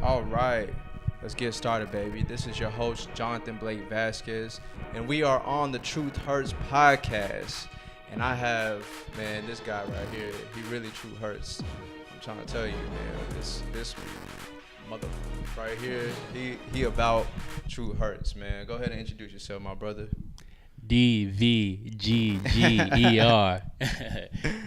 All right, let's get started, baby. This is your host, Jonathan Blake Vasquez, and we are on the Truth Hurts podcast. And I have, man, this guy right here. He really true hurts. I'm trying to tell you, man. This mother right here. He about true hurts, man. Go ahead and introduce yourself, my brother. Dvgger.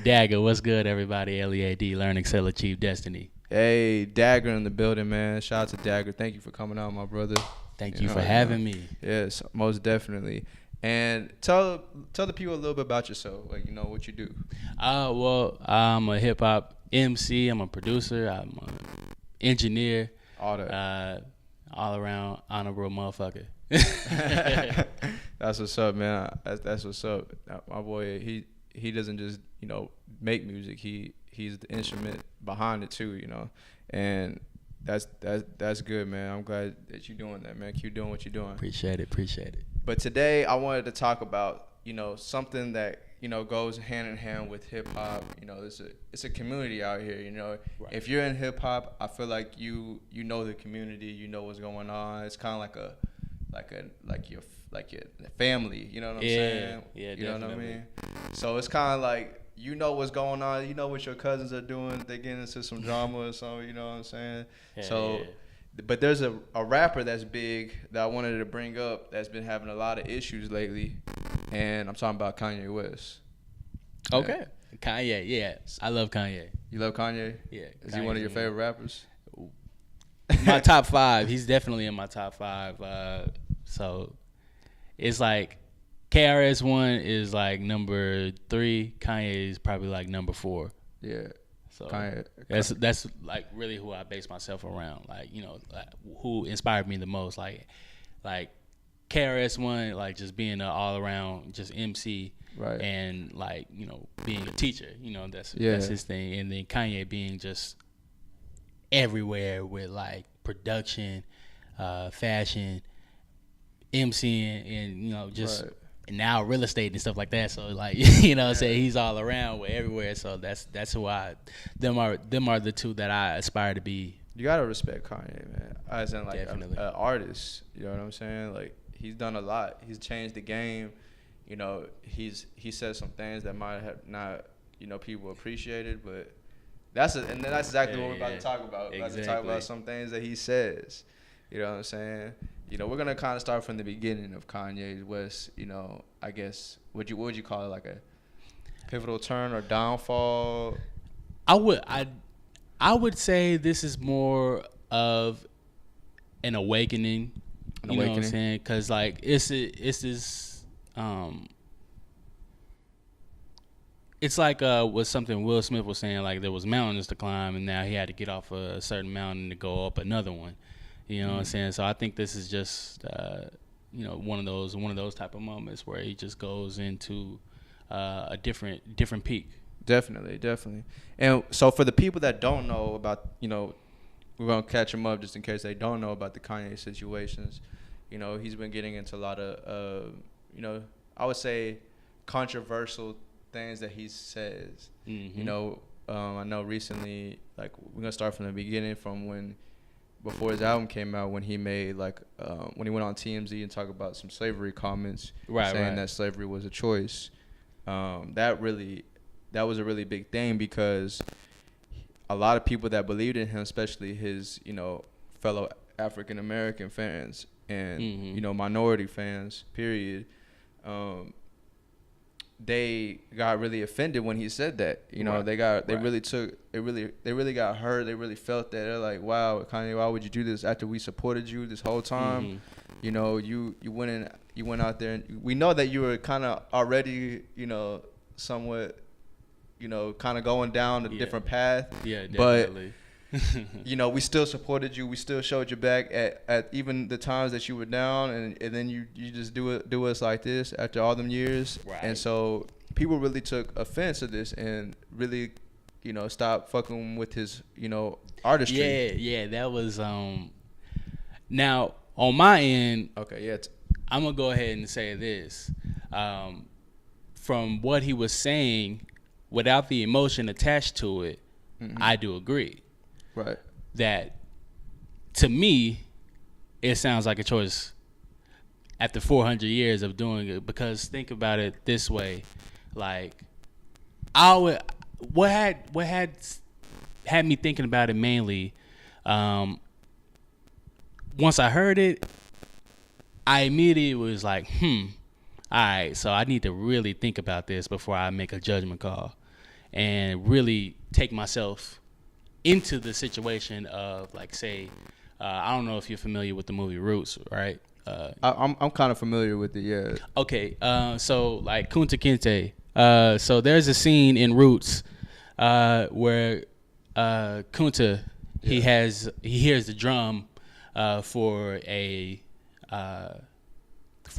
Dagger, what's good, everybody? LEAD, Learn, Excel, Achieve Destiny. Hey, Dagger in the building, man. Shout out to Dagger. Thank you for coming out, my brother. Thank you for having me. Yes, most definitely. And tell the people a little bit about yourself, like, what you do. Well, I'm a hip hop MC. I'm a producer. I'm an engineer. All that. All around honorable motherfucker. That's what's up, man. That's what's up. My boy, he doesn't just make music. He's the instrument behind it too, and that's good, man. I'm glad that you're doing that, man. Keep doing what you're doing. Appreciate it. But today I wanted to talk about something that goes hand in hand with hip hop. It's a community out here. Right. If you're in hip hop, I feel like you know the community. You know what's going on. It's kind of like your family. You know what I'm saying? Yeah, you know definitely. what I mean. So it's kind of like what's going on. You know what your cousins are doing. They getting into some drama or something. You know what I'm saying? Yeah. But there's a rapper that's big that I wanted to bring up that's been having a lot of issues lately, and I'm talking about Kanye West. Okay. Yeah. Kanye, yeah. I love Kanye. You love Kanye? Yeah. Is he one of your favorite rappers? My top 5. He's definitely in my top 5. So it's like KRS-One is like number 3. Kanye is probably like number 4. Yeah. So Kanye. That's like really who I base myself around. Like, like who inspired me the most. Like KRS-One, like just being an all around just MC, right? And like being a teacher. That's his thing. And then Kanye being just everywhere with like production, fashion, MCing, and just. Right. And now real estate and stuff like that. So like I'm saying, he's all around with everywhere. So that's who them are the two that I aspire to be. You gotta respect Kanye, man. As in like Definitely. an artist. You know what I'm saying? Like he's done a lot. He's changed the game. He said some things that might have not people appreciated, but that's exactly what we're about to talk about. We're about to talk about some things that he says. You know what I'm saying? We're gonna kind of start from the beginning of Kanye West. I guess what would you call it, like a pivotal turn or downfall? I would say this is more of an awakening. You know what I'm saying? Because like it's this it's like what something Will Smith was saying. Like there was mountains to climb, and now he had to get off a certain mountain to go up another one. You know what I'm saying? So I think this is just one of those type of moments where he just goes into a different peak. Definitely. And so for the people that don't know about, we're gonna catch them up just in case they don't know about the Kanye situations. He's been getting into a lot of I would say controversial things that he says. Mm-hmm. I know recently, like we're gonna start from the beginning, from when. Before his album came out, when he made when he went on TMZ and talked about some slavery comments, saying that slavery was a choice, that was a really big thing because a lot of people that believed in him, especially his fellow African American fans and minority fans, period, they got really offended when he said that. They really got hurt. They really felt that. They're like, wow, Kanye, why would you do this after we supported you this whole time? You went out there, and we know that you were kind of already somewhat kind of going down a different path. Yeah, definitely. But we still supported you. We still showed you back at even the times that you were down, and then you just do us like this after all them years. Right. And so people really took offense to this and really, stopped fucking with his, artistry. Yeah, that was now on my end. Okay, yeah. I'm gonna go ahead and say this. From what he was saying, without the emotion attached to it, I do agree. Right. That to me, it sounds like a choice after 400 years of doing it. Because think about it this way, like what had me thinking about it mainly. Once I heard it, I immediately was like, all right, so I need to really think about this before I make a judgment call and really take myself into the situation of, like, say, I don't know if you're familiar with the movie Roots, right? I'm kind of familiar with it, yeah. Okay, so like Kunta Kinte. So there's a scene in Roots where Kunta, he hears the drum for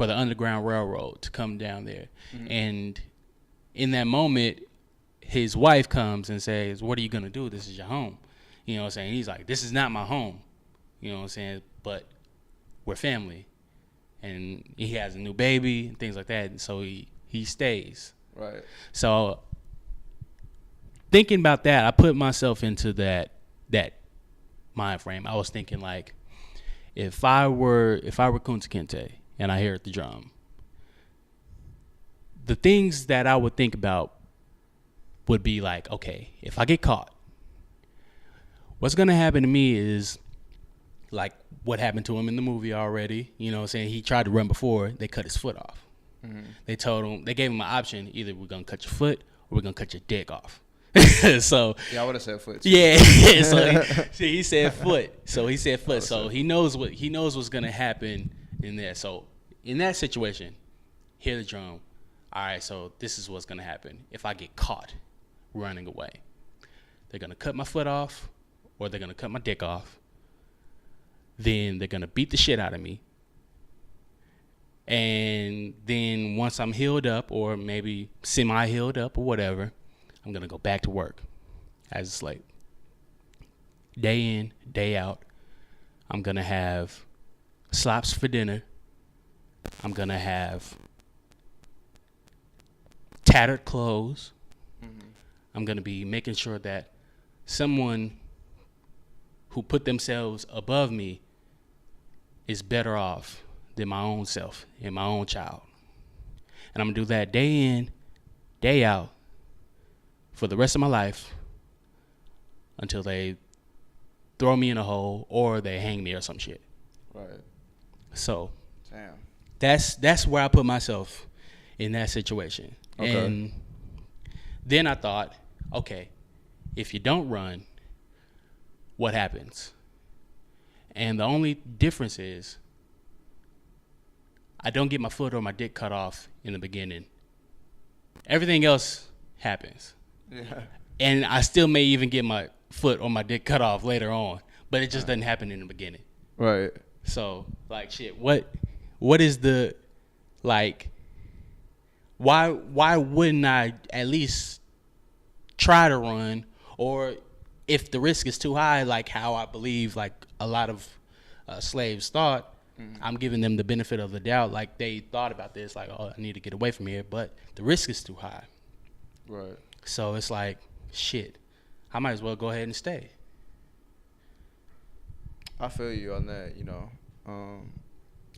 the Underground Railroad to come down there. Mm-hmm. And in that moment, his wife comes and says, "What are you going to do? This is your home." You know what I'm saying? He's like, "This is not my home." You know what I'm saying? But we're family. And he has a new baby and things like that. And so he stays. Right. So thinking about that, I put myself into that mind frame. I was thinking, like, if I were Kunta Kinte and I heard the drum, the things that I would think about would be like, okay, if I get caught, what's going to happen to me is like what happened to him in the movie already. You know what I'm saying? He tried to run before. They cut his foot off. Mm-hmm. They gave him an option. Either we're going to cut your foot or we're going to cut your dick off. So yeah, I would have said foot too. Yeah. So he said foot. So he said foot. So he knows what's going to happen in there. So in that situation, hear the drum. All right, so this is what's going to happen if I get caught running away. They're going to cut my foot off or they're going to cut my dick off. Then they're going to beat the shit out of me. And then once I'm healed up or maybe semi-healed up or whatever, I'm going to go back to work as a slave. Day in, day out, I'm going to have slops for dinner. I'm going to have tattered clothes. Mm-hmm. I'm going to be making sure that someone who put themselves above me is better off than my own self and my own child. And I'm going to do that day in, day out for the rest of my life until they throw me in a hole or they hang me or some shit. Right. So damn. That's where I put myself in that situation. Okay. And then I thought, okay, if you don't run, what happens? And the only difference is I don't get my foot or my dick cut off in the beginning. Everything else happens. Yeah. And I still may even get my foot or my dick cut off later on, but it just doesn't happen in the beginning. Right. So, like, shit, what is the, like, why wouldn't I at least try to run? Or if the risk is too high, like how I believe like a lot of slaves thought, I'm giving them the benefit of the doubt. Like they thought about this, like, oh, I need to get away from here, but the risk is too high. Right. So it's like, shit, I might as well go ahead and stay. I feel you on that, you know.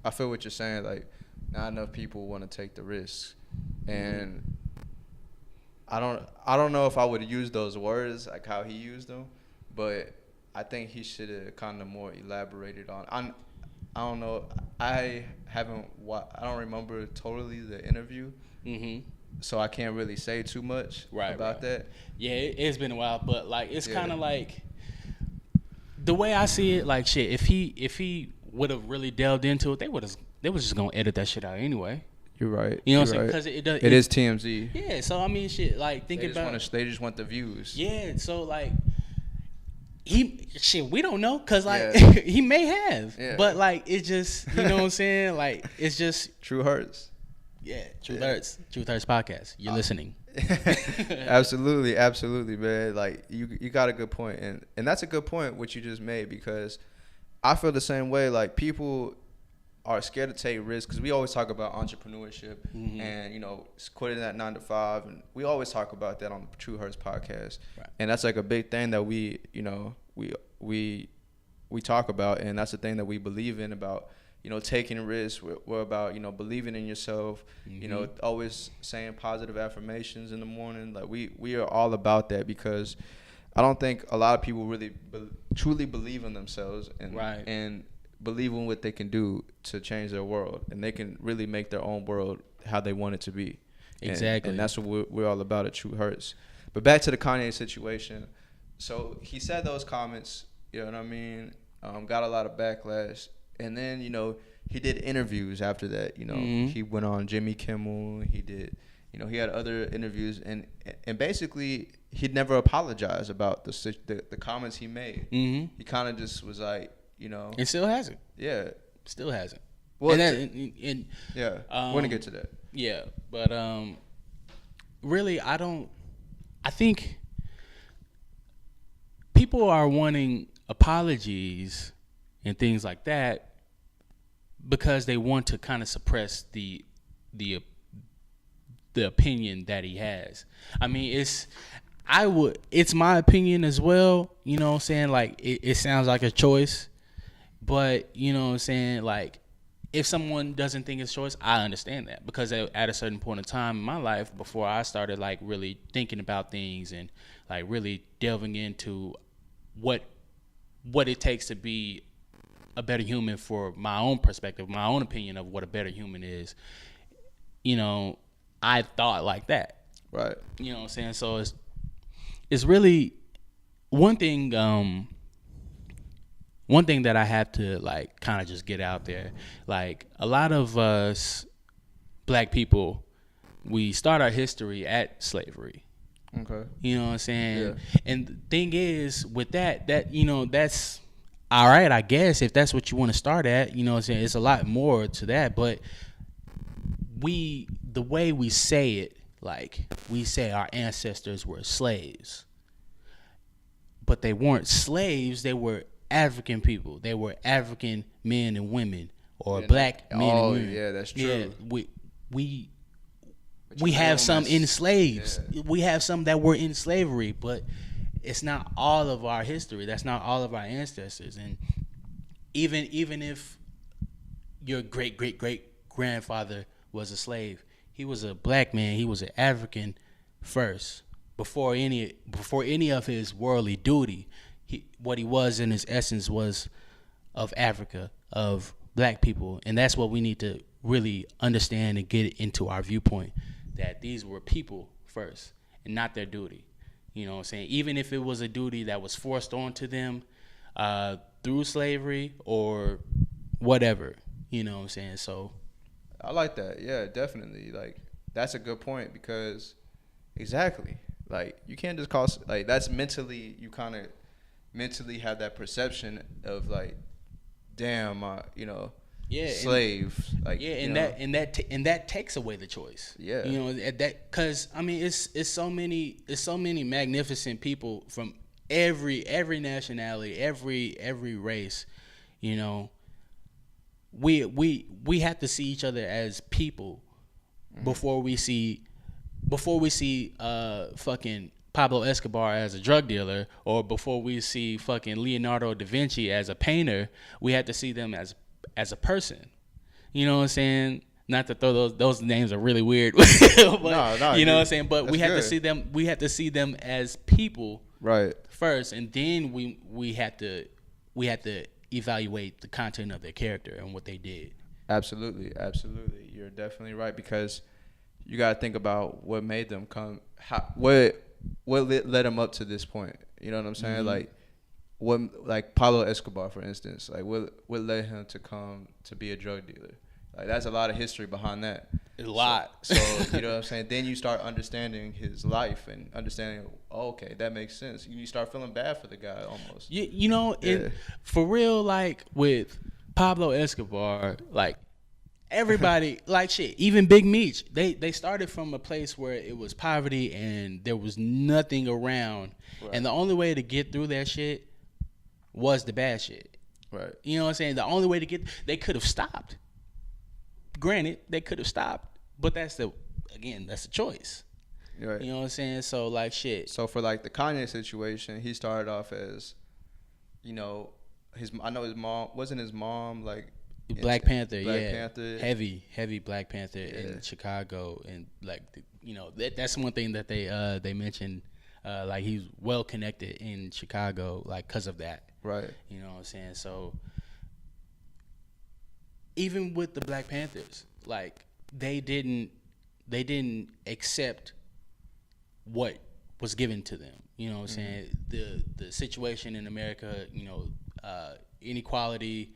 I feel what you're saying, like not enough people want to take the risks. And I don't know if I would use those words like how he used them, but I think he should have kind of more elaborated on. I don't know. I don't remember totally the interview, so I can't really say too much about that. Yeah, it's been a while, but like it's kind of like the way I see it. Like shit, if he would have really delved into it, they was just gonna edit that shit out anyway. You're right. You know what I'm saying? Because it is TMZ. Yeah. So I mean, shit. Like they just want the views. Yeah. So like, we don't know, cause like he may have, but like it just, you know what I'm saying? Like it's just True Hurts. Yeah, Truth Hurts. Truth Hurts podcast. You're listening. Absolutely, man. Like you got a good point, and that's a good point what you just made, because I feel the same way. Like people are scared to take risks because we always talk about entrepreneurship and, you know, quitting that 9 to 5, and we always talk about that on the True Hurts podcast. Right. And that's like a big thing that we, you know, we we talk about, and that's the thing that we believe in about, taking risks. We're about, believing in yourself, always saying positive affirmations in the morning. Like we are all about that, because I don't think a lot of people really truly believe in themselves and believe in what they can do to change their world, and they can really make their own world how they want it to be. Exactly. And that's what we're all about at True Hurts. But back to the Kanye situation. So he said those comments, you know what I mean, got a lot of backlash. And then, he did interviews after that. He went on Jimmy Kimmel. He did, he had other interviews. And basically, he'd never apologized about the comments he made. Mm-hmm. He kind of just was like, It still hasn't. Yeah. Still hasn't. Well, yeah. We're going to get to that. Yeah. But really, I think people are wanting apologies and things like that because they want to kind of suppress the opinion that he has. I mean, it's my opinion as well, you know what I'm saying? Like, it sounds like a choice, but, you know what I'm saying? Like, if someone doesn't think it's a choice, I understand that, because at a certain point in time in my life, before I started, like, really thinking about things and, like, really delving into what it takes to be a better human, for my own perspective, my own opinion of what a better human is, I thought like that. Right. You know what I'm saying? So it's really one thing that I have to, like, kind of just get out there. Like, a lot of us black people, we start our history at slavery. Okay. You know what I'm saying? Yeah. And the thing is, with that that's all right, I guess, if that's what you want to start at. You know what I'm saying? It's a lot more to that, but the way we say it, like, we say our ancestors were slaves, but they weren't slaves. They were African people. They were African men and women, or black men and women. Oh, yeah, that's true. Yeah, we have some enslaved. Yeah. We have some that were in slavery, but it's not all of our history. That's not all of our ancestors. And even if your great-great-great-grandfather was a slave, he was a black man. He was an African first, before any of his worldly duty. What he was in his essence was of Africa, of black people. And that's what we need to really understand and get into our viewpoint, that these were people first and not their duty. You know what I'm saying? Even if it was a duty that was forced onto them through slavery or whatever. You know what I'm saying? So I like that. Yeah, definitely. Like, that's a good point, because exactly. Like, you can't just call, like, that's mentally, you kind of mentally have that perception of, like, damn, slave. Like, yeah, and that takes away the choice. Yeah, that, because I mean, it's so many magnificent people from every nationality, every race. We have to see each other as people before we see fucking Pablo Escobar as a drug dealer, or before we see fucking Leonardo da Vinci as a painter. We have to see them as a person. You know what I'm saying? Not to throw those names are really weird. But, no, you know what I'm saying? But we have to see them. We have to see them as people, right, first, and then we have to evaluate the content of their character and what they did. Absolutely. You're definitely right, because you got to think about what made them come. What led them up to this point? You know what I'm saying? Mm-hmm. Like Pablo Escobar, for instance. Like, what led him to come to be a drug dealer? Like, that's a lot of history behind that. A lot. So you know what I'm saying? Then you start understanding his life and understanding, okay, that makes sense. You start feeling bad for the guy almost. For real, like, with Pablo Escobar, like, everybody, like, shit, even Big Meech, they started from a place where it was poverty and there was nothing around. Right. And the only way to get through that shit was the bad shit. Right. You know what I'm saying? The only way they could have stopped. Granted, they could have stopped, but that's a choice. Right. You know what I'm saying? So, like, shit. So for, like, the Kanye situation, he started off as, I know his mom wasn't his mom like Black Panther, Black yeah, Panther. heavy Black Panther in Chicago, and like that's one thing that they mentioned, like he's well connected in Chicago, like because of that, right? You know what I'm saying? So even with the Black Panthers, like they didn't accept what was given to them. You know what I'm saying? The situation in America, inequality,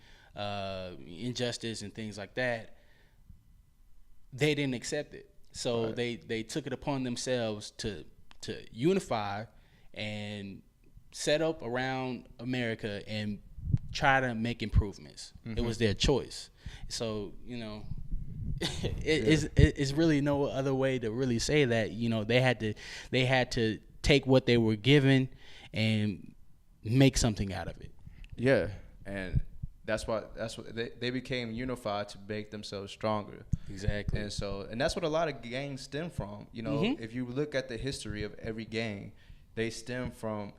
injustice, and things like that, they didn't accept it. So they took it upon themselves to unify and set up around America and try to make improvements. It was their choice. So it's really no other way to really say that. They had to take what they were given and make something out of it. Yeah, and that's what they became unified to make themselves stronger. Exactly. And that's what a lot of gangs stem from. If you look at the history of every gang, they stem from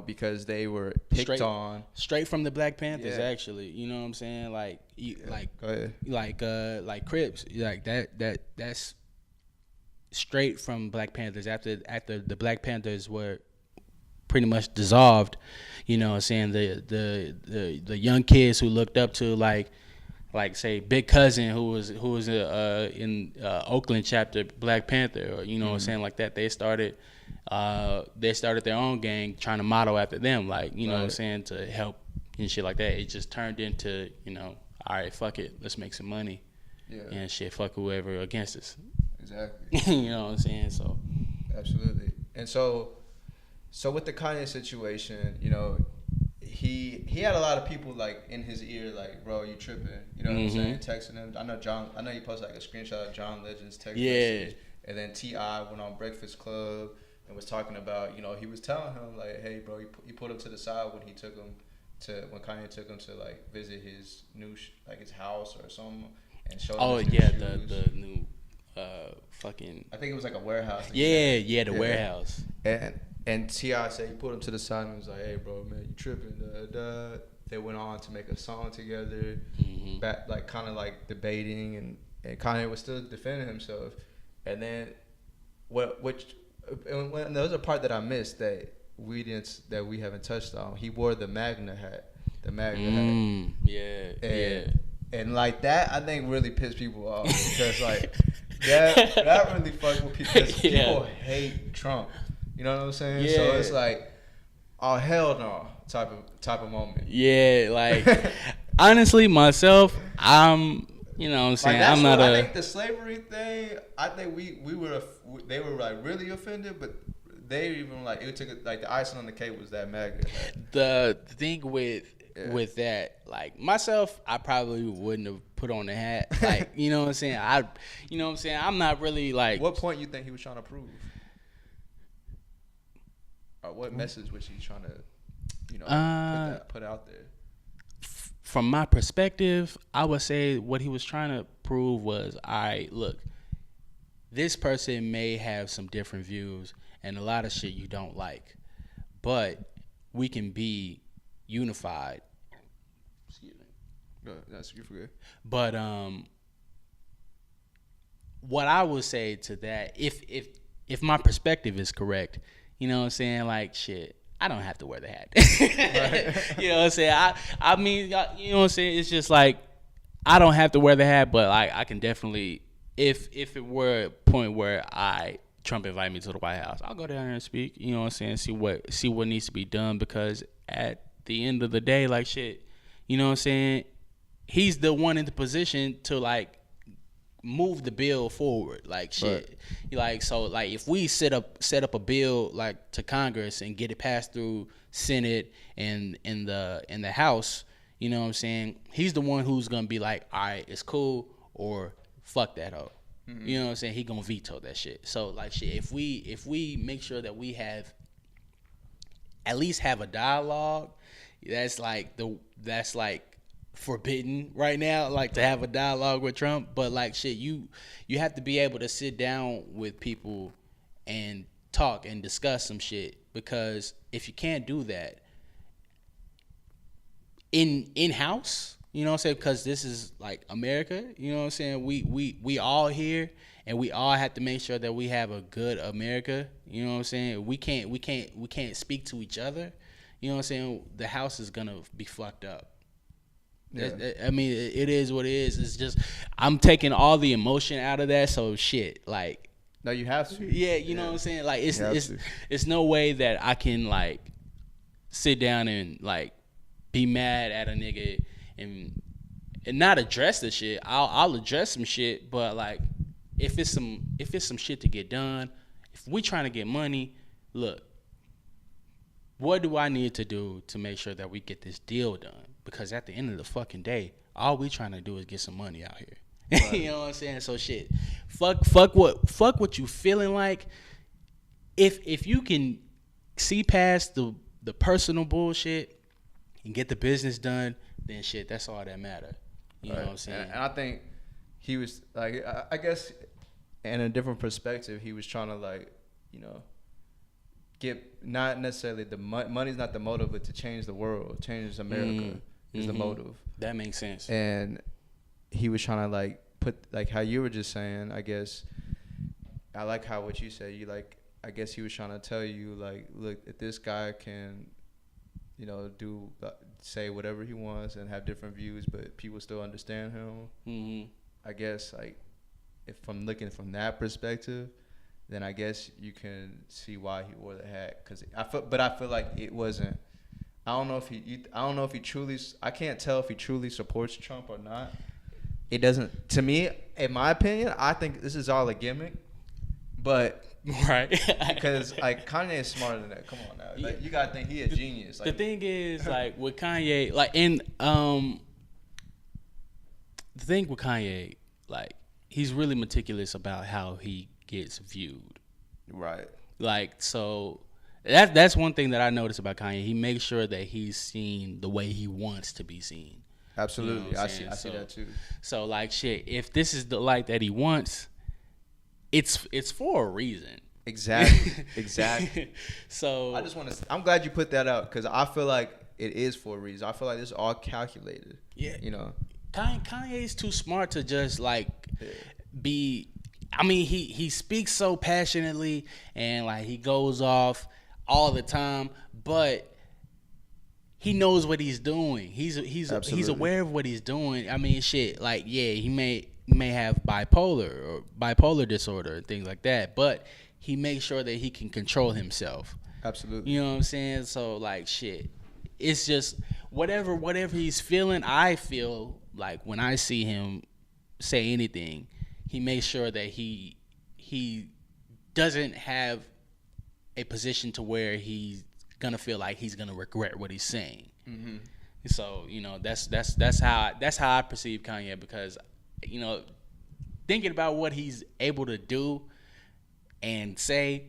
because they were picked on straight from the Black Panthers. Actually, you know what I'm saying? Like Crips, like that's straight from Black Panthers. After the Black Panthers were pretty much dissolved, you know what I'm saying, the young kids who looked up to like say Big Cousin who was in Oakland chapter Black Panther, or what I'm saying, like that, they started their own gang trying to model after them, like what I'm saying, to help and shit like that. It just turned into all right, fuck it, let's make some money, and shit, fuck whoever against us. Exactly. You know what I'm saying? So absolutely. And so with the Kanye situation, he had a lot of people like in his ear, like, bro, you tripping? You know what I'm saying? Texting him. I know he posted like a screenshot of John Legend's text message. And then T.I. went on Breakfast Club and was talking about, he was telling him like, hey, bro, he put him to the side when Kanye took him to like visit his new his house or something, and showed him his new shoes. The new fucking, I think it was like a warehouse. The warehouse. And T.I. said he put him to the side and was like, hey, bro, man, you tripping, They went on to make a song together, back, like kind of like debating, and Kanye was still defending himself. And then there was a part that I missed that we haven't touched on. He wore the Magna hat. And like that, I think really pissed people off, because like that really fucked with people, because people hate Trump. You know what I'm saying? Yeah. So it's like, oh hell no, type of moment. Yeah, like honestly, myself, I'm, you know what I'm saying, I'm not I think the slavery thing, I think they were like really offended, but they even like, it took like the icing on the cake was that Magna hat. The thing with that, like myself, I probably wouldn't have put on the hat. Like, you know what I'm saying? I'm not really like. What point you think he was trying to prove? Or what message was he trying to, put out there? From my perspective, I would say what he was trying to prove was, all right, look, this person may have some different views and a lot of shit you don't like, but we can be unified. Excuse me. That's good. But what I would say to that, if my perspective is correct, you know what I'm saying, like, shit, I don't have to wear the hat. Right. You know what I'm saying? I mean, you know what I'm saying? It's just like, I don't have to wear the hat, but like, I can definitely, if it were a point where Trump invited me to the White House, I'll go down there and speak, you know what I'm saying, see what needs to be done, because at the end of the day, like, shit, you know what I'm saying, he's the one in the position to like move the bill forward, like, shit. Right. Like, so like, if we set up a bill like to Congress and get it passed through Senate and in the House, you know what I'm saying, he's the one who's gonna be like, all right, it's cool, or fuck that hoe. Mm-hmm. You know what I'm saying? He gonna veto that shit. So like, shit, if we make sure that we at least have a dialogue, that's like forbidden right now, like, to have a dialogue with Trump. But like, shit, you have to be able to sit down with people and talk and discuss some shit, because if you can't do that, in house. You know what I'm saying? Because this is like America. You know what I'm saying? We all here, and we all have to make sure that we have a good America. You know what I'm saying? We can't speak to each other. You know what I'm saying? The house is gonna be fucked up. Yeah. I mean, it is what it is. It's just I'm taking all the emotion out of that. So shit, like. No, you have to. Yeah, you know what I'm saying? Like it's no way that I can like sit down and like be mad at a nigga and not address the shit. I'll address some shit, but like if it's some shit to get done, if we trying to get money, look, what do I need to do to make sure that we get this deal done? Because at the end of the fucking day, all we trying to do is get some money out here. Right. You know what I'm saying? So shit, fuck what you feeling like. If you can see past the personal bullshit and get the business done, then shit, that's all that matter. You know what I'm saying? And I think he was like, I guess, in a different perspective, he was trying to like, you know, get not necessarily the money's not the motive, but to change the world, change America is the motive. That makes sense. And he was trying to like put like how you were just saying. I guess I like how what you said. You like. I guess he was trying to tell you like, look, if this guy can, you know, say whatever he wants and have different views, but people still understand him. Mm-hmm. I guess like if I'm looking from that perspective, then I guess you can see why he wore the hat. I feel like it wasn't. I don't know if he truly. I can't tell if he truly supports Trump or not. It doesn't. To me, in my opinion, I think this is all a gimmick. But right, because like Kanye is smarter than that. Come on now, like you gotta think he a genius. Like, the thing is, like with Kanye, like the thing with Kanye, like he's really meticulous about how he gets viewed. Right. Like so. That's one thing that I noticed about Kanye. He makes sure that he's seen the way he wants to be seen. Absolutely, you know I see that too. So like shit, if this is the light that he wants, it's for a reason. Exactly. So I just want to. I'm glad you put that out because I feel like it is for a reason. I feel like this is all calculated. Yeah, you know, Kanye's too smart to just like be. I mean, he speaks so passionately and like he goes off all the time, but he knows what he's doing. He's aware of what he's doing. I mean, shit, like yeah, he may have bipolar disorder and things like that, but he makes sure that he can control himself. Absolutely. You know what I'm saying? So like shit, it's just whatever he's feeling. I feel like when I see him say anything, he makes sure that he doesn't have a position to where he's gonna feel like he's gonna regret what he's saying. Mm-hmm. So you know that's how I perceive Kanye, because you know thinking about what he's able to do and say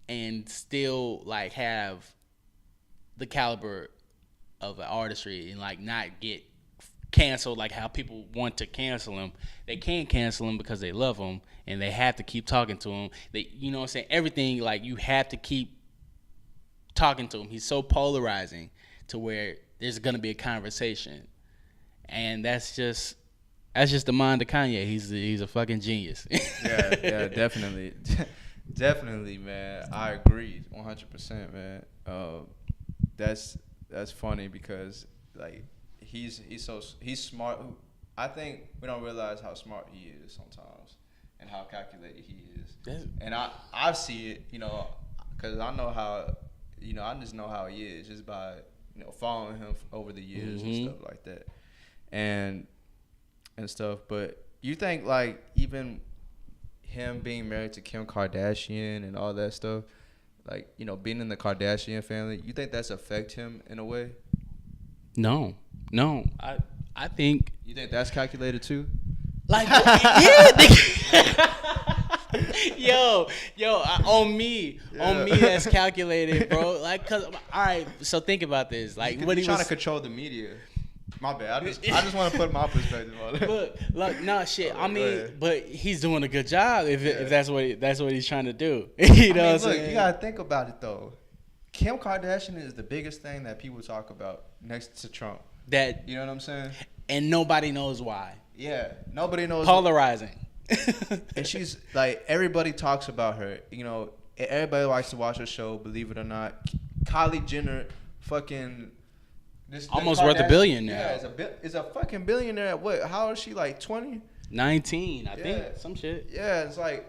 and still like have the caliber of an artistry and like not get canceled like how people want to cancel him. They can't cancel him because they love him and they have to keep talking to him. They, you know what I'm saying? Everything, like you have to keep talking to him. He's so polarizing to where there's gonna be a conversation, and that's just the mind of Kanye. He's a fucking genius. yeah, definitely, definitely, man. I agree, 100%, man. That's funny because like. He's smart. I think we don't realize how smart he is sometimes, and how calculated he is. And I see it, you know, because I know how, you know, I just know how he is just by, you know, following him over the years and stuff like that, and stuff. But you think like even him being married to Kim Kardashian and all that stuff, like, you know, being in the Kardashian family, you think that's affect him in a way? No, I think. You think that's calculated too? Like, yeah. yo, on me, that's calculated, bro. Like, cause all right, so think about this. Like, what he trying to control the media. My bad. I just want to put my perspective on it. Look, nah, shit. I mean, but he's doing a good job if that's what he's trying to do. You know what I'm saying? You gotta think about it though. Kim Kardashian is the biggest thing that people talk about next to Trump. That, you know what I'm saying? And nobody knows why. Yeah, nobody knows. Polarizing. And she's like, everybody talks about her. You know, everybody likes to watch her show. Believe it or not, Kylie Jenner, fucking. Almost worth $1 billion now. Yeah, is a fucking billionaire at what? How old is she? Like 20? 19, I think. Some shit. Yeah, it's like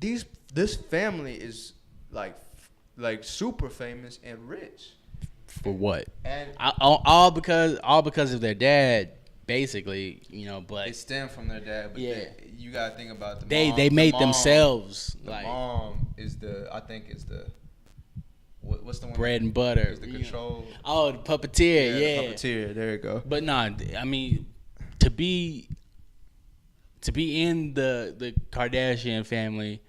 this family is like super famous and rich. For what? And all because of their dad, basically, you know. But it stemmed from their dad. But you gotta think about the mom. They made themselves. The mom is what's the one? Bread and butter. Is the control. Oh, the puppeteer. Yeah. The puppeteer. There you go. But nah, I mean, to be in the Kardashian family,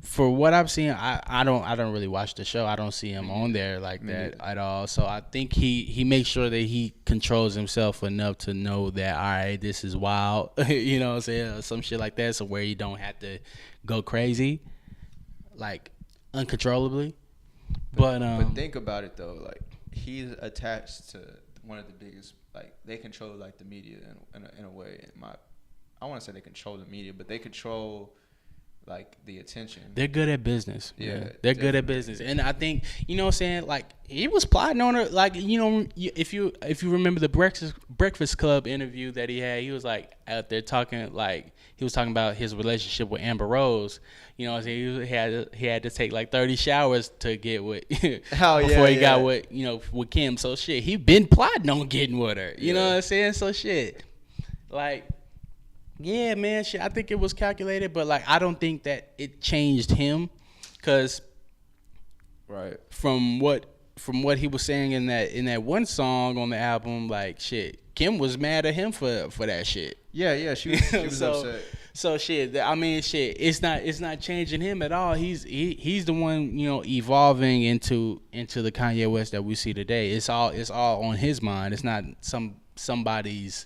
for what I've seen, I don't really watch the show. I don't see him on there like that at all. So I think he makes sure that he controls himself enough to know that, all right, this is wild, you know what I'm saying, some shit like that. So where you don't have to go crazy, like uncontrollably. But think about it though, like he's attached to one of the biggest. Like they control like the media in a way. I want to say they control the media, but they control like the attention. They're good at business. Yeah, they're good at business, and I think, you know what I'm saying, like he was plotting on her. Like, you know, if you remember the Breakfast Club interview that he had, he was like out there talking, like he was talking about his relationship with Amber Rose. You know what I'm saying? He had to take like 30 showers to get with before he got with, you know, with Kim. So shit, he been plotting on getting with her. You know what I'm saying? So shit, like. Yeah, man, shit. I think it was calculated, but like I don't think that it changed him, cause from what he was saying in that one song on the album, like shit, Kim was mad at him for that shit. Yeah, she was upset. So shit, I mean, shit, it's not changing him at all. He's the one, you know, evolving into the Kanye West that we see today. It's all on his mind. It's not somebody's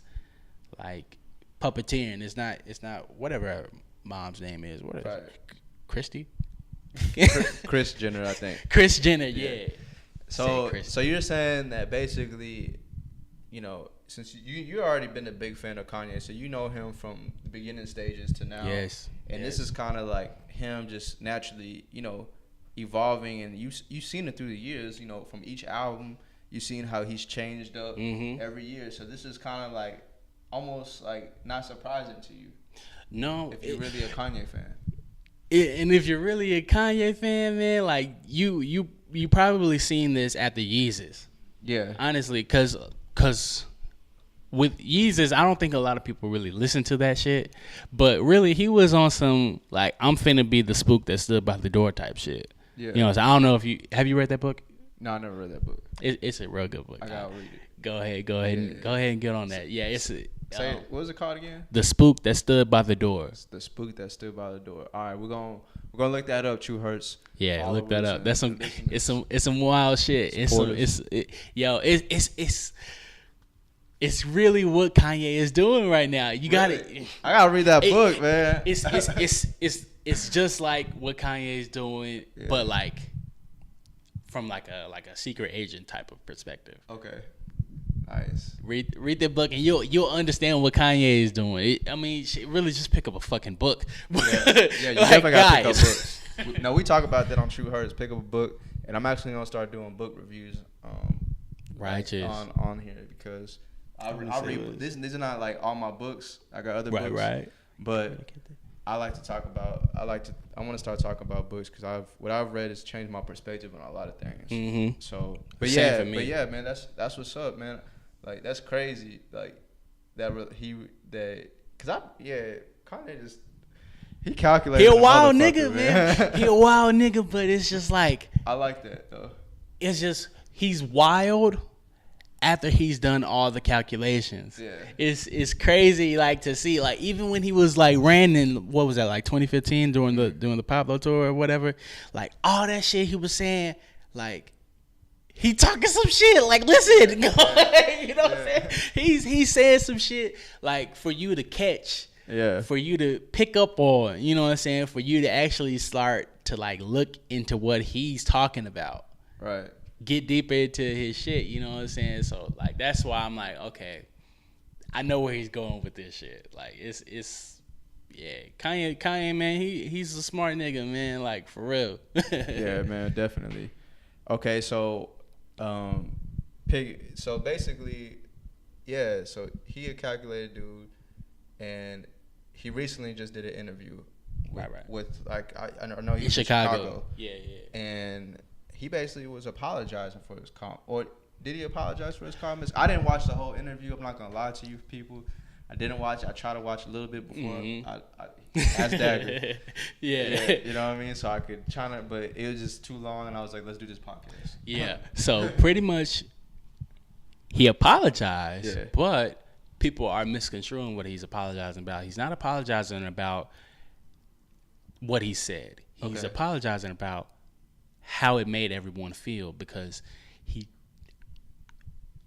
like puppeteering. It's not whatever her mom's name is. What is it? Christy? Kris Jenner, I think. Kris Jenner, yeah. So you're saying that basically, you know, since you already been a big fan of Kanye, so you know him from the beginning stages to now. Yes. And this is kind of like him just naturally, you know, evolving, and you've seen it through the years, you know, from each album, you've seen how he's changed up every year. So this is kind of like almost like not surprising to you. No. If you're really a Kanye fan. And if you're really a Kanye fan, man, like you probably seen this at the Yeezus. Yeah. Honestly, cause with Yeezus, I don't think a lot of people really listen to that shit. But really, he was on some like I'm finna be the spook that stood by the door type shit. Yeah. You know, so I don't know if have you read that book? No, I never read that book. It's a real good book. I gotta read it. Go ahead and get on that. Yeah, it's what was it called again? The Spook That Stood by the Door. The Spook That Stood by the Door. All right, we're gonna look that up. True Hurts. Yeah, look that up. That's it's some wild shit. It's really what Kanye is doing right now. You got it. I gotta read that book, man. It's just like what Kanye is doing, but like from like a secret agent type of perspective. Okay. Nice. Read that book and you'll understand what Kanye is doing. I mean, really just pick up a fucking book. Yeah, you definitely gotta pick up books. No, we talk about that on True Hurts. Pick up a book, and I'm actually gonna start doing book reviews. Righteous. On here because I read this. These are not like all my books. I got other books. Right. But I like to talk about. I want to start talking about books because what I've read has changed my perspective on a lot of things. Mm-hmm. So, but yeah, man, that's what's up, man. Like that's crazy. Like Kanye just he calculated. He a wild nigga, man. He a wild nigga, but it's just like I like that though. It's just he's wild after he's done all the calculations. Yeah. It's crazy like to see like even when he was like ran in what was that like 2015 during the Pablo tour or whatever, like all that shit he was saying, like he talking some shit like listen, you know what I'm saying? He's saying some shit like for you to catch. Yeah. For you to pick up on, you know what I'm saying? For you to actually start to like look into what he's talking about. Right. get deeper into his shit. You know what I'm saying? So like that's why I'm like, okay, I know where he's going with this shit. Like it's yeah, Kanye man, he's a smart nigga, man. Like for real. Yeah, man, definitely. Okay, so so basically, yeah, so he a calculated dude, and he recently just did an interview with like I know he's in Chicago. Yeah. And he basically was apologizing for his or did he apologize for his comments? I didn't watch the whole interview. I'm not gonna lie to you people. I didn't watch. I tried to watch a little bit before I asked Dvgger. Yeah, you know what I mean. So I could try to, but it was just too long, and I was like, let's do this podcast. Yeah. So pretty much, he apologized, but people are misconstruing what he's apologizing about. He's not apologizing about what he said. He's apologizing about how it made everyone feel, because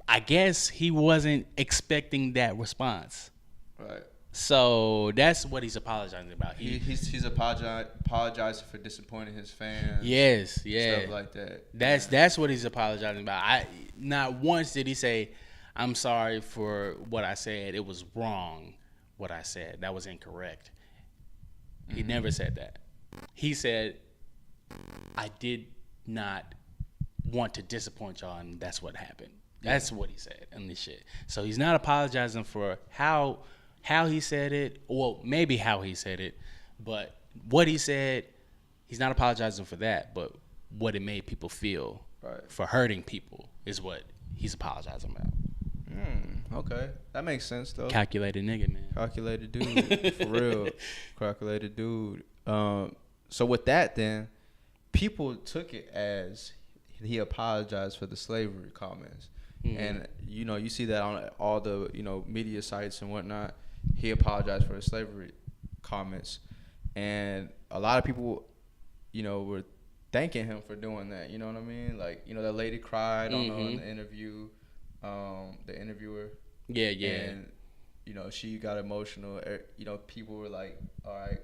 I guess he wasn't expecting that response. Right. So that's what he's apologizing about. He's apologizing for disappointing his fans. Yes, yeah. Stuff like that. That's what he's apologizing about. Not once did he say, "I'm sorry for what I said. It was wrong. What I said, that was incorrect." He never said that. He said, "I did not want to disappoint y'all, and that's what happened." That's what he said in this shit. So he's not apologizing for how he said it, well, maybe how he said it, but what he said, he's not apologizing for that, but what it made people feel for hurting people is what he's apologizing about. Okay, that makes sense though. Calculated nigga, man. Calculated dude, for real. Calculated dude. So with that, then people took it as he apologized for the slavery comments. And you see that on all the media sites and whatnot. He apologized for the slavery comments, and a lot of people were thanking him for doing that. You know what I mean? Like that lady cried in the interview, the interviewer. Yeah. And she got emotional. People were like, all right,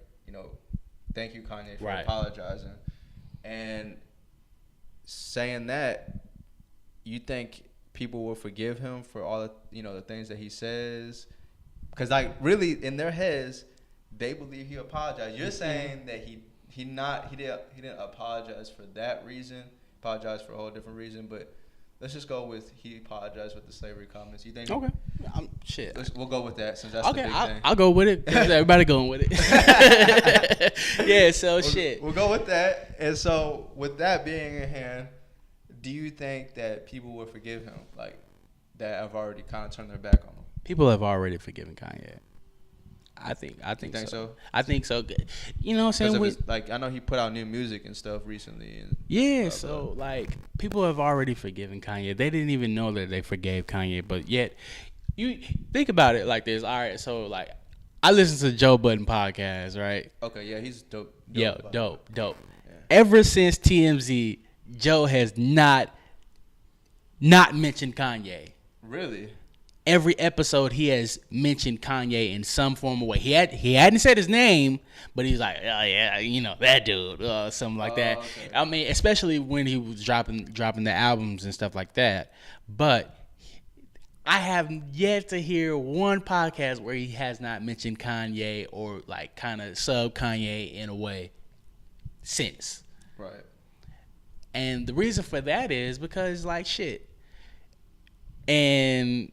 thank you, Kanye, for apologizing. And saying that, you think people will forgive him for all the things that he says? Because like really in their heads, they believe he apologized. You're saying that he didn't apologize for that reason. Apologized for a whole different reason. But let's just go with he apologized with the slavery comments. You think? Okay. Shit. We'll go with that since that's the big thing. I'll go with it. Everybody going with it. Yeah. So shit. We'll go with that. And so with that being in hand, do you think that people will forgive him, like that have already kind of turned their back on him? People have already forgiven Kanye. I think so. I think so. You know what I'm saying? Like I know he put out new music and stuff recently. And so like people have already forgiven Kanye. They didn't even know that they forgave Kanye, but yet you think about it like this. All right, so like I listen to Joe Budden podcast, right? Okay, yeah, he's dope. Dope. Yeah. Ever since TMZ, Joe has not mentioned Kanye. Really? Every episode he has mentioned Kanye in some form of way. He hadn't said his name, but he's like, oh yeah, that dude, something like that. Okay. I mean, especially when he was dropping the albums and stuff like that. But I have yet to hear one podcast where he has not mentioned Kanye or like kind of sub Kanye in a way since. Right. And the reason for that is because like shit. And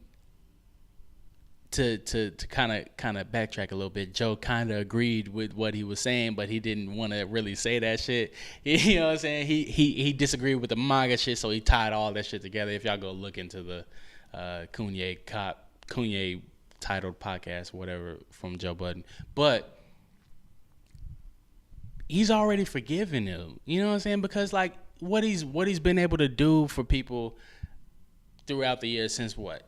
to kind of backtrack a little bit, Joe kind of agreed with what he was saying, but he didn't want to really say that shit. You know what I'm saying? He disagreed with the manga shit, so he tied all that shit together. If y'all go look into the Kanye titled podcast, whatever, from Joe Budden, but he's already forgiven him. You know what I'm saying? Because like what he's been able to do for people throughout the years since what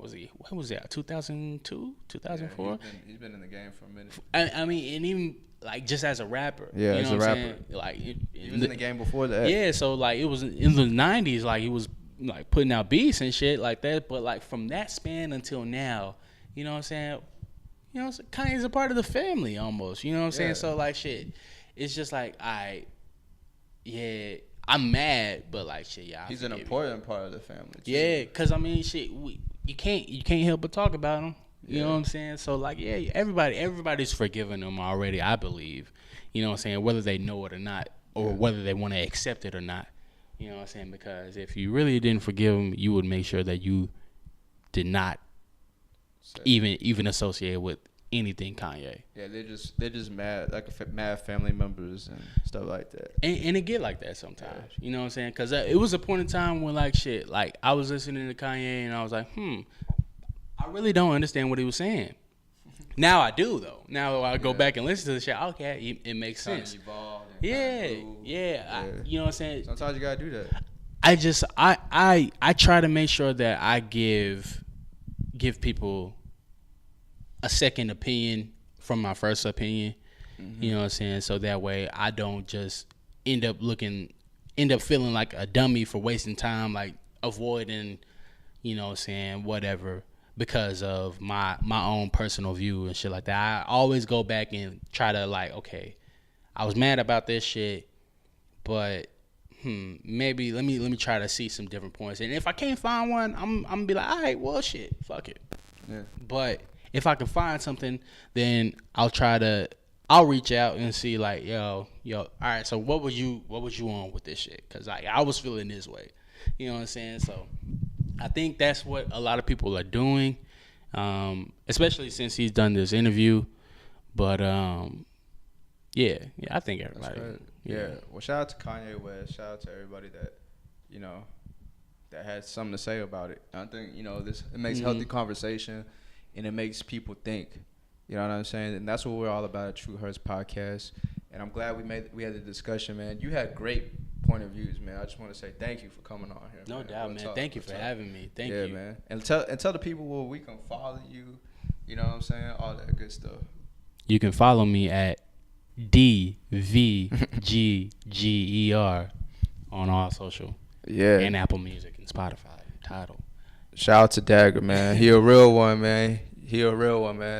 was he? What was that? 2002, 2004. Yeah, he's been in the game for a minute. I mean, and even like just as a rapper. Yeah, you know as a rapper. Like he was in the game before that. Yeah, so like it was in the 90s. Like he was like putting out beats and shit like that. But like from that span until now, you know what I'm saying? You know, Kanye's a part of the family almost. You know what I'm saying? So like shit, it's just like I'm mad, but like shit, yeah. He's an important part of the family. Too. Yeah, cause I mean, shit, you can't help but talk about him. You know what I'm saying? So like, yeah, everybody's forgiven him already, I believe. You know what I'm saying? Whether they know it or not, or whether they want to accept it or not. You know what I'm saying? Because if you really didn't forgive him, you would make sure that you did not even associate with anything Kanye. Yeah, they're just mad, like mad family members and stuff like that. And it get like that sometimes. You know what I'm saying? Because it was a point in time when like shit, like I was listening to Kanye and I was like, I really don't understand what he was saying. Now I do though. Now I go back and listen to the shit. Okay, it makes sense. Yeah. You know what I'm saying? Sometimes you gotta do that. I try to make sure that I give people a second opinion from my first opinion. Mm-hmm. You know what I'm saying? So that way I don't just end up feeling like a dummy for wasting time, like avoiding, you know what I'm saying, whatever, because of my own personal view and shit like that. I always go back and try to like, okay, I was mad about this shit, but maybe let me try to see some different points. And if I can't find one, I'm gonna be like, all right, well shit, fuck it. Yeah. But if I can find something, then I'll reach out and see like, yo, all right, so what was you on with this shit? Cause like I was feeling this way. You know what I'm saying? So I think that's what a lot of people are doing, especially since he's done this interview. But yeah, I think everybody. Yeah. Well, shout out to Kanye West. Shout out to everybody that, you know, that has something to say about it. I think, you know, it makes healthy conversation, and it makes people think. You know what I'm saying? And that's what we're all about at True Hurts Podcast. And I'm glad we had the discussion, man. You had great point of views, man. I just want to say thank you for coming on here. No doubt, man. Thank you for having me. Thank you. Yeah, man. And tell the people where we can follow you. You know what I'm saying? All that good stuff. You can follow me at Dvgger on all social. Yeah. And Apple Music and Spotify. Tidal. Shout out to Dvgger, man. He a real one, man.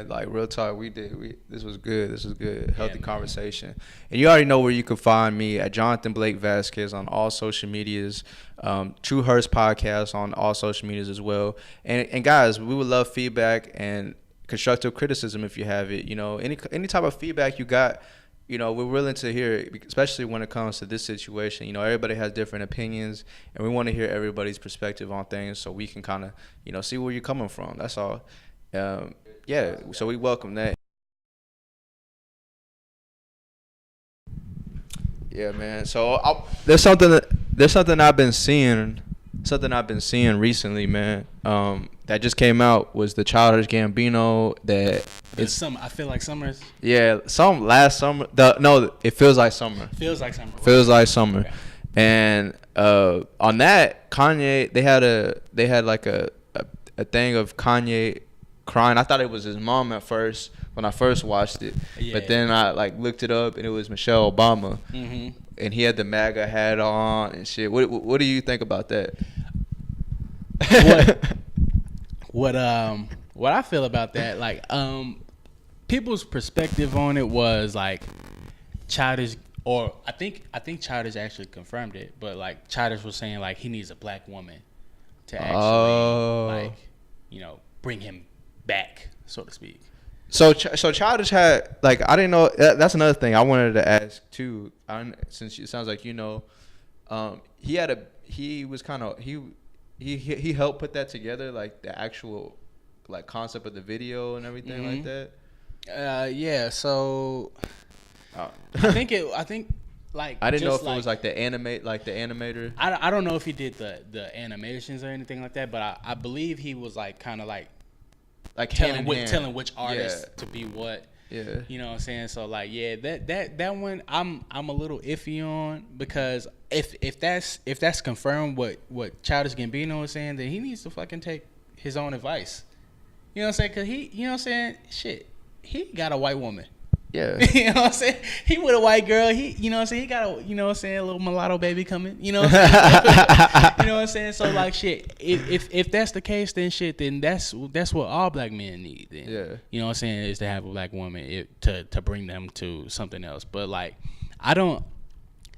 Like real talk. This was good. Healthy conversation. And you already know where you can find me at Jonathan Blake Vasquez on all social medias. True Hurts Podcast on all social medias as well. And guys, we would love feedback and constructive criticism if you have it. You know, any type of feedback you got, you know, we're willing to hear it, especially when it comes to this situation. You know, everybody has different opinions, and we want to hear everybody's perspective on things so we can kind of, you know, see where you're coming from. That's all. Yeah, so we welcome that. Yeah, man. So there's something I've been seeing recently, man. That just came out was the Childish Gambino that it's I feel like summer's. Yeah, last summer. It feels like summer. Feels like summer. Feels like summer. Okay. And on that, Kanye, they had like a thing of Kanye crying. I thought it was his mom at first when I first watched it, but then I like looked it up and it was Michelle Obama, and he had the MAGA hat on and shit. What do you think about that? What I feel about that, like people's perspective on it was like Childish, or I think Childish actually confirmed it, but like Childish was saying like he needs a black woman to actually like, you know, bring him back, so to speak. So Childish had, like, I didn't know, that's another thing I wanted to ask too, since it sounds like you know, he helped put that together, like the actual like concept of the video and everything like that. Yeah, so I think like I didn't know if it was like the animator. I don't know if he did the animations or anything like that, but I believe he was like kind of like telling which artist to be what. Yeah. You know what I'm saying? So like, yeah, that one I'm a little iffy on, because if that's confirmed what Childish Gambino is saying, then he needs to fucking take his own advice. You know what I'm saying? Cause he, you know what I'm saying? Shit, he got a white woman. Yeah. You know what I'm saying? He with a white girl. He, you know what I'm saying? He got a, you know what I'm saying, a little mulatto baby coming. You know what I'm saying? You know what I'm saying? So like, shit, if that's the case, then shit, then that's what all black men need. Then. Yeah. You know what I'm saying? Is to have a black woman to bring them to something else. But like, I don't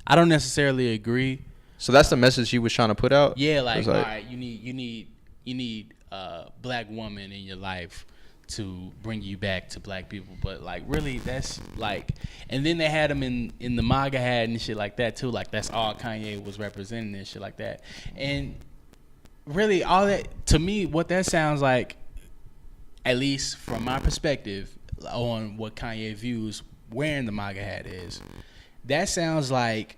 necessarily agree So that's the message he was trying to put out. Yeah, like all right, you need a black woman in your life to bring you back to black people, but like really that's like, and then they had him in the MAGA hat and shit like that too, like that's all Kanye was representing and shit like that. And really all that, to me, what that sounds like, at least from my perspective on what Kanye views wearing the MAGA hat is, that sounds like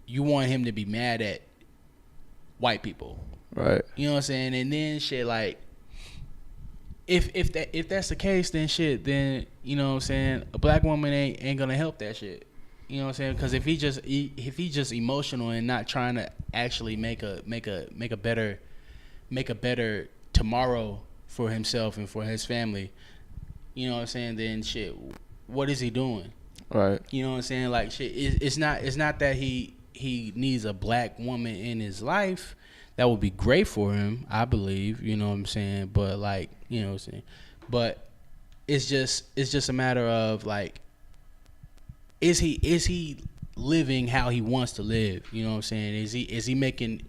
you want him to be mad at white people, right? You know what I'm saying? And then shit, like if that's the case, then shit, then you know what I'm saying, a black woman ain't gonna help that shit. You know what I'm saying? Because if he just emotional and not trying to actually make a better tomorrow for himself and for his family, you know what I'm saying, then shit, what is he doing? Right. You know what I'm saying? Like shit, it's not that he needs a black woman in his life. That would be great for him, I believe. You know what I'm saying? But like, you know what I'm saying? But it's just a matter of like, is he living how he wants to live? You know what I'm saying? Is he making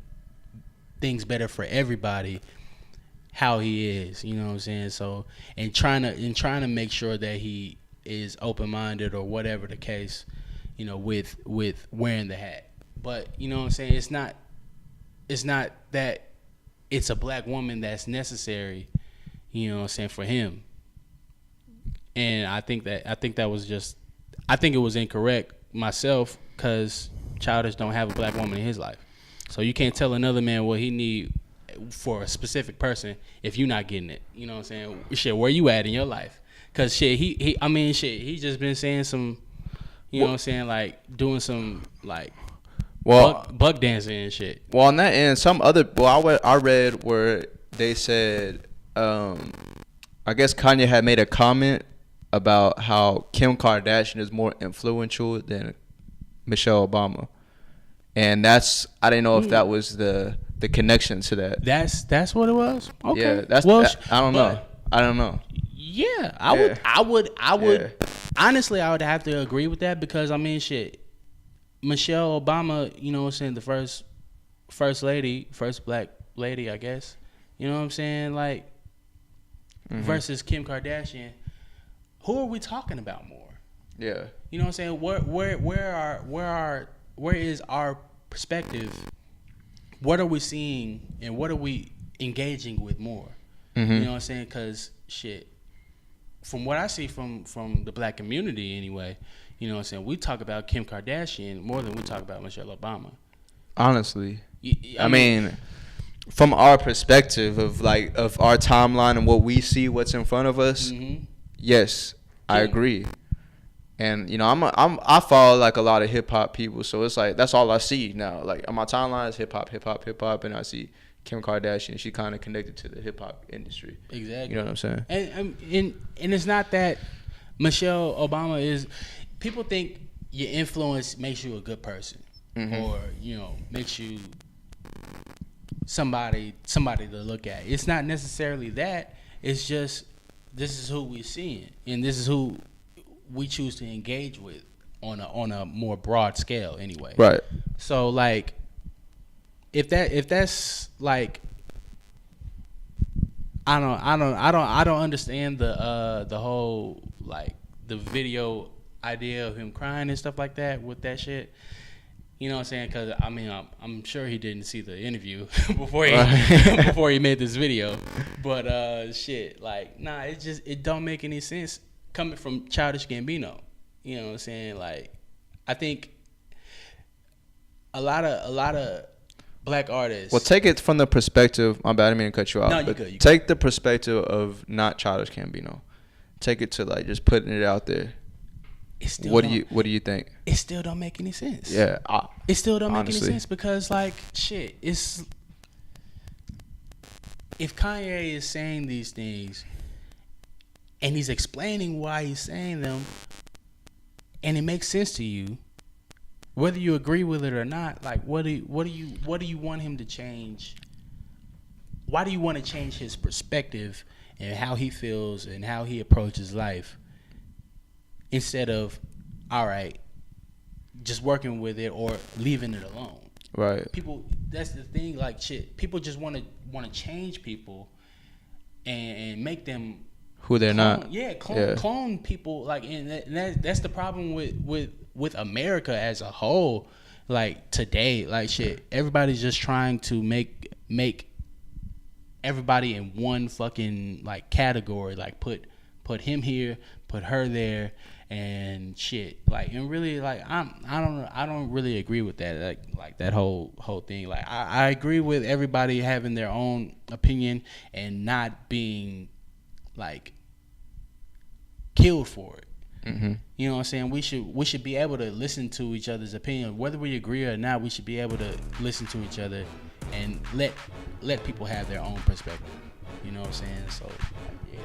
things better for everybody? How he is, you know what I'm saying? So and trying to make sure that he is open-minded or whatever the case, you know, with wearing the hat. But you know what I'm saying? It's not that it's a black woman that's necessary, you know what I'm saying, for him. And I think it was incorrect myself, because Childish don't have a black woman in his life. So you can't tell another man what he need for a specific person if you're not getting it. You know what I'm saying? Shit, where you at in your life? Cause shit, he just been saying some, you know what I'm saying, like doing some like buck dancing and shit. Well, on that end, I read where they said, I guess Kanye had made a comment about how Kim Kardashian is more influential than Michelle Obama, and I didn't know if that was the connection to that. That's what it was. Okay. Yeah, I don't know. Yeah, I would. Yeah. Honestly, I would have to agree with that, because I mean, shit, Michelle Obama, you know what I'm saying, the first black lady, I guess. You know what I'm saying, like, versus Kim Kardashian. Who are we talking about more? Yeah. You know what I'm saying? Where is our perspective? What are we seeing and what are we engaging with more? You know what I'm saying? Because shit, from what I see from the black community anyway, you know what I'm saying, we talk about Kim Kardashian more than we talk about Michelle Obama. Honestly. I mean, from our perspective of our timeline and what we see, what's in front of us, yes, I agree. And you know, I follow like a lot of hip hop people, so it's like that's all I see now. Like on my timeline is hip hop, and I see Kim Kardashian. She kind of connected to the hip hop industry. Exactly. You know what I'm saying? And it's not that Michelle Obama is. People think your influence makes you a good person, or you know, makes you somebody to look at. It's not necessarily that. It's just this is who we're seeing, and this is who we choose to engage with on a more broad scale anyway. Right. So like if that's like I don't understand the whole like the video idea of him crying and stuff like that with that shit. You know what I'm saying? Because I mean, I'm sure he didn't see the interview before he made this video. But shit, like, nah, it don't make any sense coming from Childish Gambino. You know what I'm saying? Like, I think a lot of black artists. Well, take it from the perspective. My bad, I didn't mean to cut you off. No, you good. Take the perspective of not Childish Gambino. Take it to like just putting it out there. What do you think? It still don't make any sense. Yeah, it still don't make any honestly. sense because like shit, it's if Kanye is saying these things and he's explaining why he's saying them, and it makes sense to you, whether you agree with it or not, like what do you want him to change? Why do you want to change his perspective and how he feels and how he approaches life? Instead of, all right, just working with it or leaving it alone. Right. People, that's the thing. Like shit, people just want to change people and make them who they're not. Yeah, clone people. Like, and that's the problem with America as a whole. Like today, like shit, everybody's just trying to make everybody in one fucking like category. Like put him here, put her there, and shit. Like, and really, like I don't really agree with that. Like that whole thing. Like I agree with everybody having their own opinion and not being like killed for it. Mm-hmm. You know what I'm saying? We should be able to listen to each other's opinion, whether we agree or not. We should be able to listen to each other and let people have their own perspective. You know what I'm saying? So, yeah.